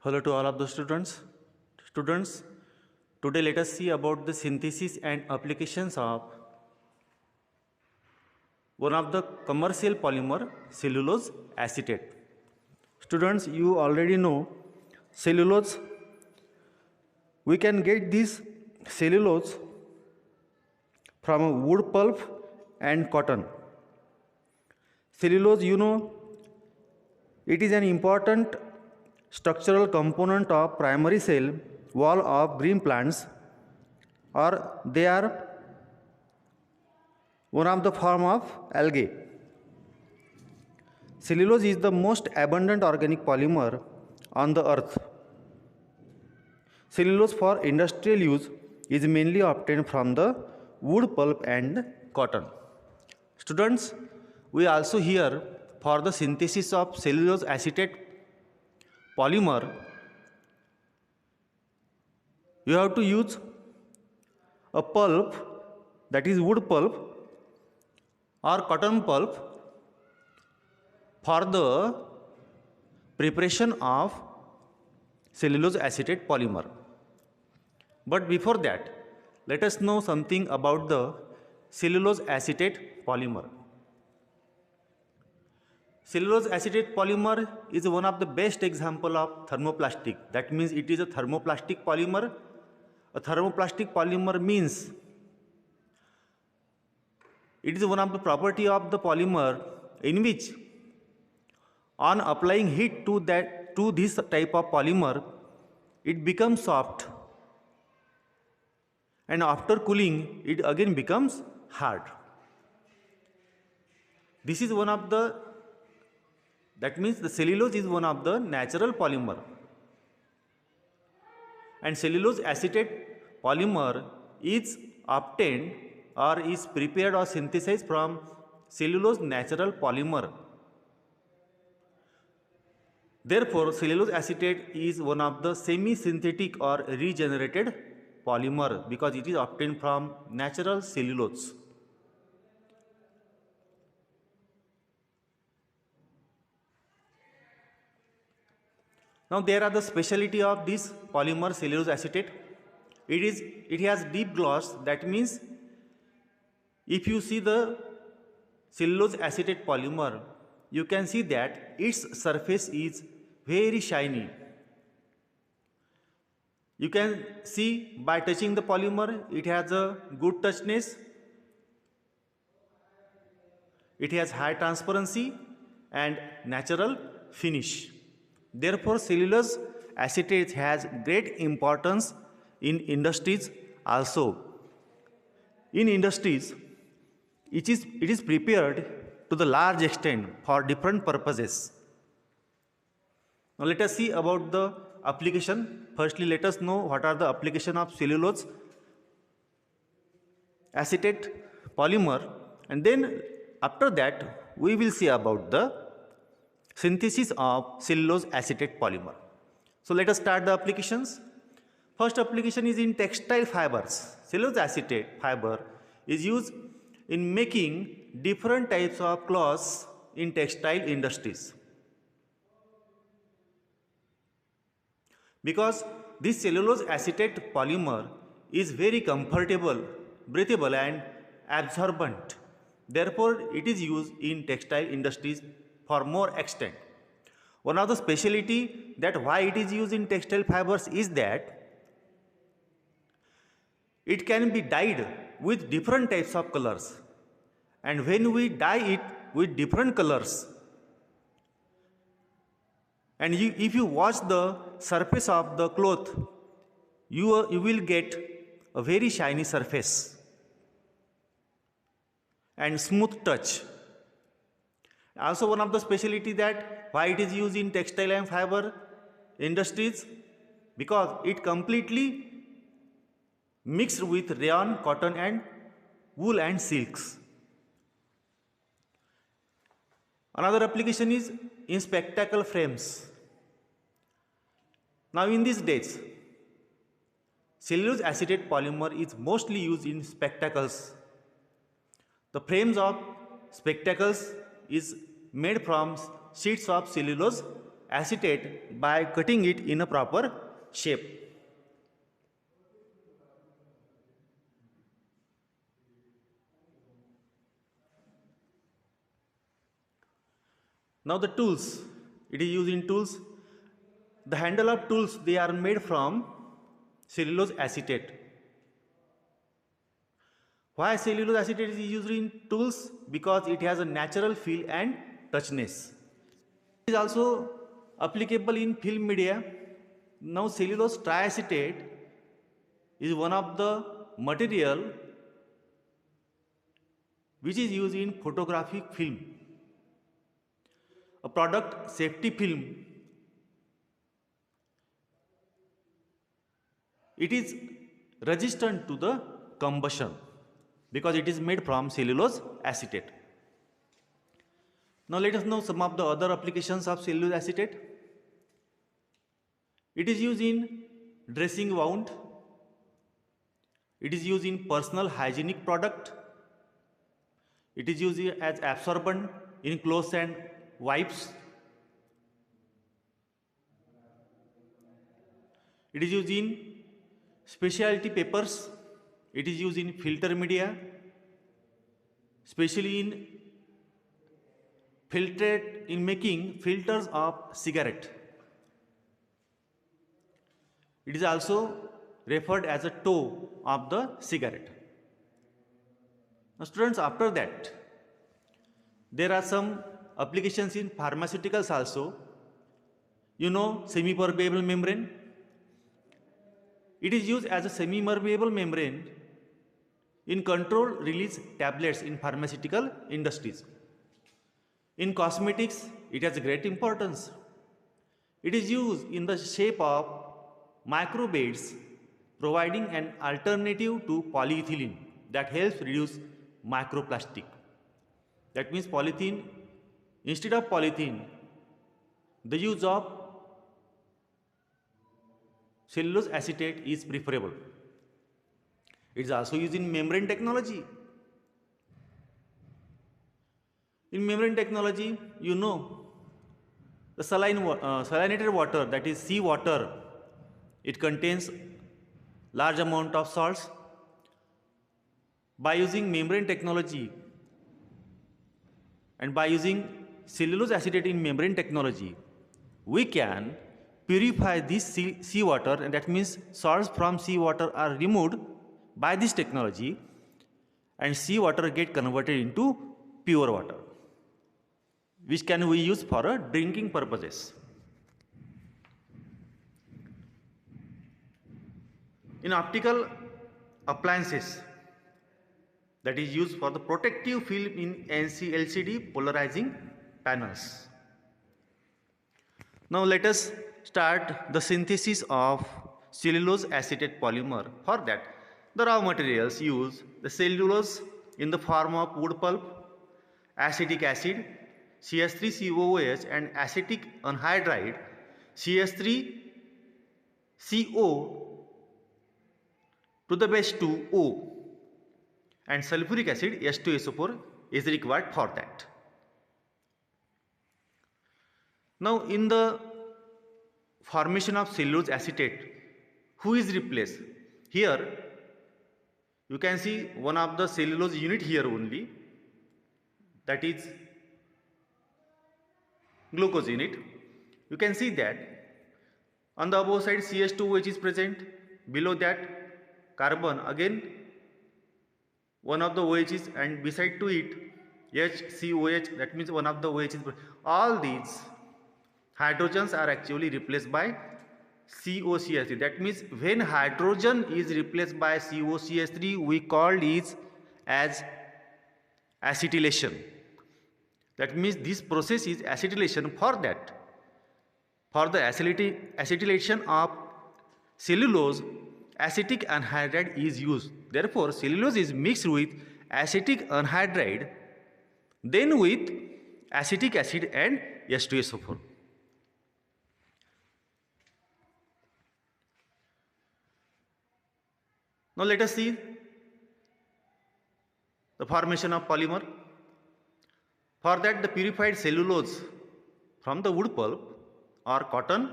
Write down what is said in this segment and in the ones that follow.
Hello to all of the students. Students, today let us see about the synthesis and applications of one of the commercial polymer, cellulose acetate. Students, you already know cellulose. We can get this cellulose from a wood pulp and cotton. Cellulose, it is an important structural component of primary cell wall of green plants, or they are one of the form of algae. Cellulose is the most abundant organic polymer on the earth. Cellulose for industrial use is mainly obtained from the wood pulp and cotton. Students, we also hear for the synthesis of cellulose acetate polymer, you have to use a pulp, that is wood pulp or cotton pulp, for the preparation of cellulose acetate polymer. But before that, let us know something about the cellulose acetate polymer. Cellulose acetate polymer is one of the best example of thermoplastic. That means it is a thermoplastic polymer. A thermoplastic polymer means it is one of the property of the polymer in which on applying heat to this type of polymer, it becomes soft, and after cooling it again becomes hard. This is one of the, that means the cellulose is one of the natural polymer, and cellulose acetate polymer is obtained or is prepared or synthesized from cellulose natural polymer. Therefore, cellulose acetate is one of the semi-synthetic or regenerated polymer because it is obtained from natural cellulose. Now there are the speciality of this polymer cellulose acetate. It has deep gloss. That means if you see the cellulose acetate polymer, you can see that its surface is very shiny. You can see by touching the polymer, it has a good touchness, it has high transparency and natural finish. Therefore, cellulose acetate has great importance in industries also. In industries, it is prepared to the large extent for different purposes. Now let us see about the application. Firstly, let us know what are the application of cellulose acetate polymer, and then after that we will see about the synthesis of cellulose acetate polymer. So let us start the applications. First application is in textile fibers. Cellulose acetate fiber is used in making different types of cloths in textile industries. Because this cellulose acetate polymer is very comfortable, breathable and absorbent. Therefore, it is used in textile industries for more extent. One of the speciality that why it is used in textile fibers is that it can be dyed with different types of colors, and when we dye it with different colors, and if you wash the surface of the cloth, you will get a very shiny surface and smooth touch. Also, one of the speciality that why it is used in textile and fiber industries, because it completely mixed with rayon, cotton and wool and silks. Another application is in spectacle frames. Now in these days, cellulose acetate polymer is mostly used in spectacles. The frames of spectacles is made from sheets of cellulose acetate by cutting it in a proper shape. Now the tools, it is used in tools. The handle of tools, they are made from cellulose acetate. Why cellulose acetate is used in tools? Because it has a natural feel and touchness. It is also applicable in film media. Now cellulose triacetate is one of the material which is used in photographic film. A product safety film, it is resistant to the combustion because it is made from cellulose acetate. Now let us know some of the other applications of cellulose acetate. It is used in dressing wound. It is used in personal hygienic product. It is used as absorbent in clothes and wipes. It is used in specialty papers. It is used in filter media, especially in filtrate in making filters of cigarette. It is also referred as a toe of the cigarette. Now students, after that, there are some applications in pharmaceuticals also. You know semi-permeable membrane. It is used as a semi-permeable membrane in controlled release tablets in pharmaceutical industries. In cosmetics, it has a great importance. It is used in the shape of microbeads, providing an alternative to polyethylene that helps reduce microplastic. That means polythene, instead of polythene, the use of cellulose acetate is preferable. It is also used in membrane technology. In membrane technology, you know the salinated water, that is seawater, it contains large amount of salts. By using membrane technology and by using cellulose acetate in membrane technology, we can purify this seawater, and that means salts from seawater are removed by this technology and seawater get converted into pure water, which can we use for drinking purposes. In optical appliances, that is used for the protective film in LCD polarizing panels. Now let us start the synthesis of cellulose acetate polymer. For that, the raw materials use the cellulose in the form of wood pulp, acetic acid, CS3COOH, and acetic anhydride, CS3CO to the base 2O, and sulfuric acid H2SO4 is required for that. Now in the formation of cellulose acetate, who is replaced? Here you can see one of the cellulose unit here only, that is glucose unit. You can see that on the above side CH2OH is present, below that carbon again one of the OHs, and beside to it HCOH, that means one of the OHs. All these hydrogens are actually replaced by COCH3. That means when hydrogen is replaced by COCH3, we call it as acetylation. That means this process is acetylation. For that, for the acetylation of cellulose, acetic anhydride is used. Therefore, cellulose is mixed with acetic anhydride, then with acetic acid and H2SO4. Now let us see the formation of polymer. For that, the purified cellulose from the wood pulp or cotton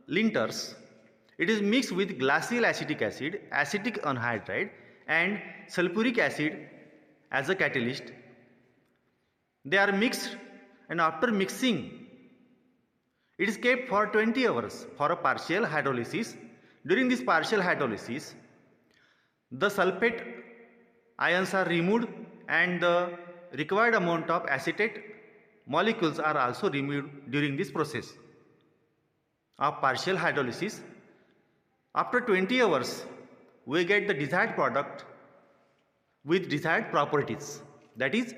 linters. It is mixed with glacial acetic acid, acetic anhydride and sulfuric acid as a catalyst. They are mixed, and after mixing it is kept for 20 hours for a partial hydrolysis. During this partial hydrolysis, the sulfate ions are removed and the required amount of acetate molecules are also removed during this process of partial hydrolysis. After 20 hours, we get the desired product with desired properties, that is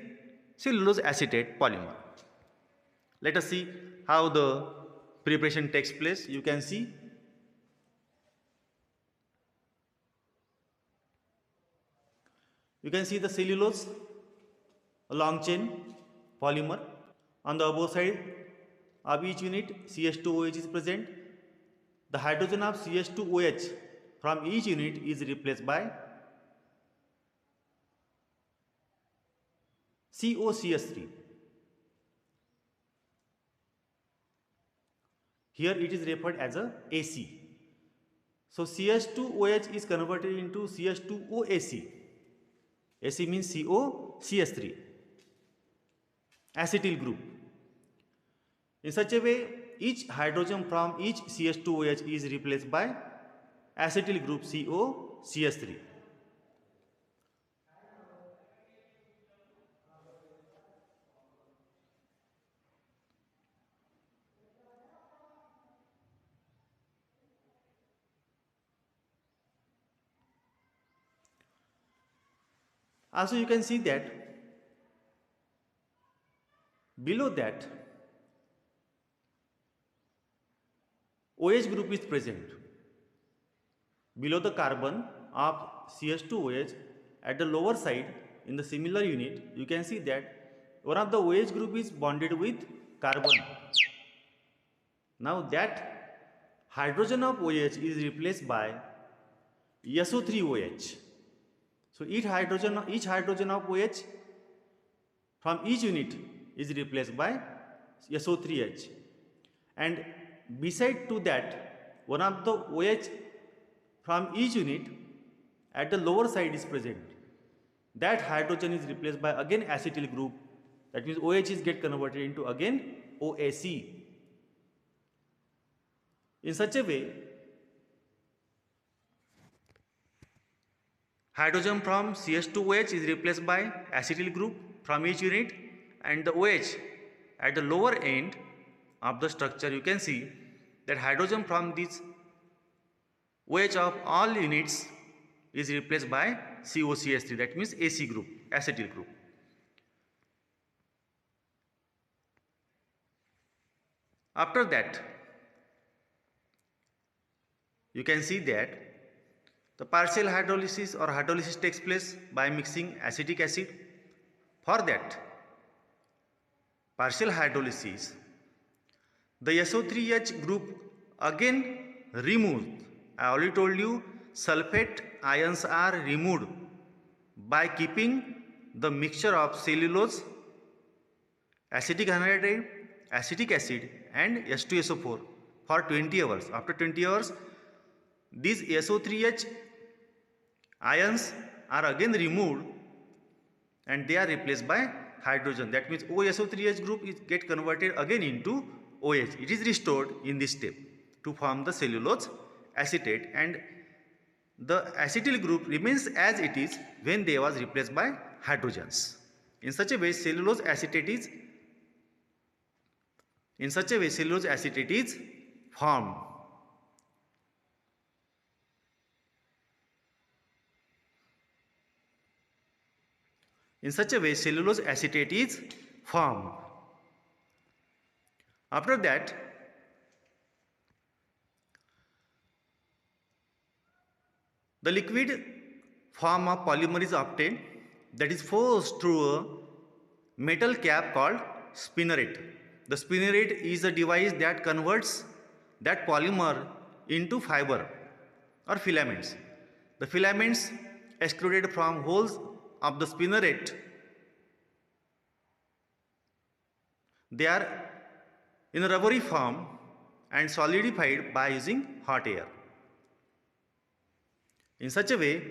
cellulose acetate polymer. Let us see how the preparation takes place. You can see the cellulose, a long chain polymer. On the above side of each unit, CH2OH is present. The hydrogen of CH2OH from each unit is replaced by COCH3. Here it is referred as a AC. So CH2OH is converted into CH2OAC. AC means COCH3, acetyl group. In such a way, each hydrogen from each CH2OH is replaced by acetyl group COCH3. Also, you can see that below that OH group is present. Below the carbon of CH2OH at the lower side in the similar unit, you can see that one of the OH group is bonded with carbon. Now that hydrogen of OH is replaced by SO3OH. So each hydrogen of OH from each unit is replaced by SO3H, and beside to that, one of the OH from each unit at the lower side is present. That hydrogen is replaced by again acetyl group. That means OH is get converted into again OAC. In such a way, hydrogen from CH2OH is replaced by acetyl group from each unit, and the OH at the lower end of the structure, you can see that hydrogen from this OH of all units is replaced by COCH3, that means AC group, acetyl group. After that, you can see that the partial hydrolysis or hydrolysis takes place by mixing acetic acid. For that partial hydrolysis, the SO3H group again removed. I already told you sulfate ions are removed by keeping the mixture of cellulose, acetic anhydride, acetic acid and H2SO4 for 20 hours. After 20 hours, these SO3H ions are again removed and they are replaced by hydrogen. That means OSO3H group is get converted again into OH. It is restored in this step to form the cellulose acetate, and the acetyl group remains as it is when they was replaced by hydrogens. In such a way, cellulose acetate is formed. In such a way, cellulose acetate is formed. After that, the liquid form of polymer is obtained, that is forced through a metal cap called spinneret. The spinneret is a device that converts that polymer into fiber or filaments. The filaments extruded from holes of the spinneret, they are in a rubbery form and solidified by using hot air. In such a way,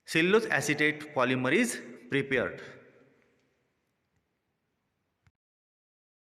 cellulose acetate polymer is prepared.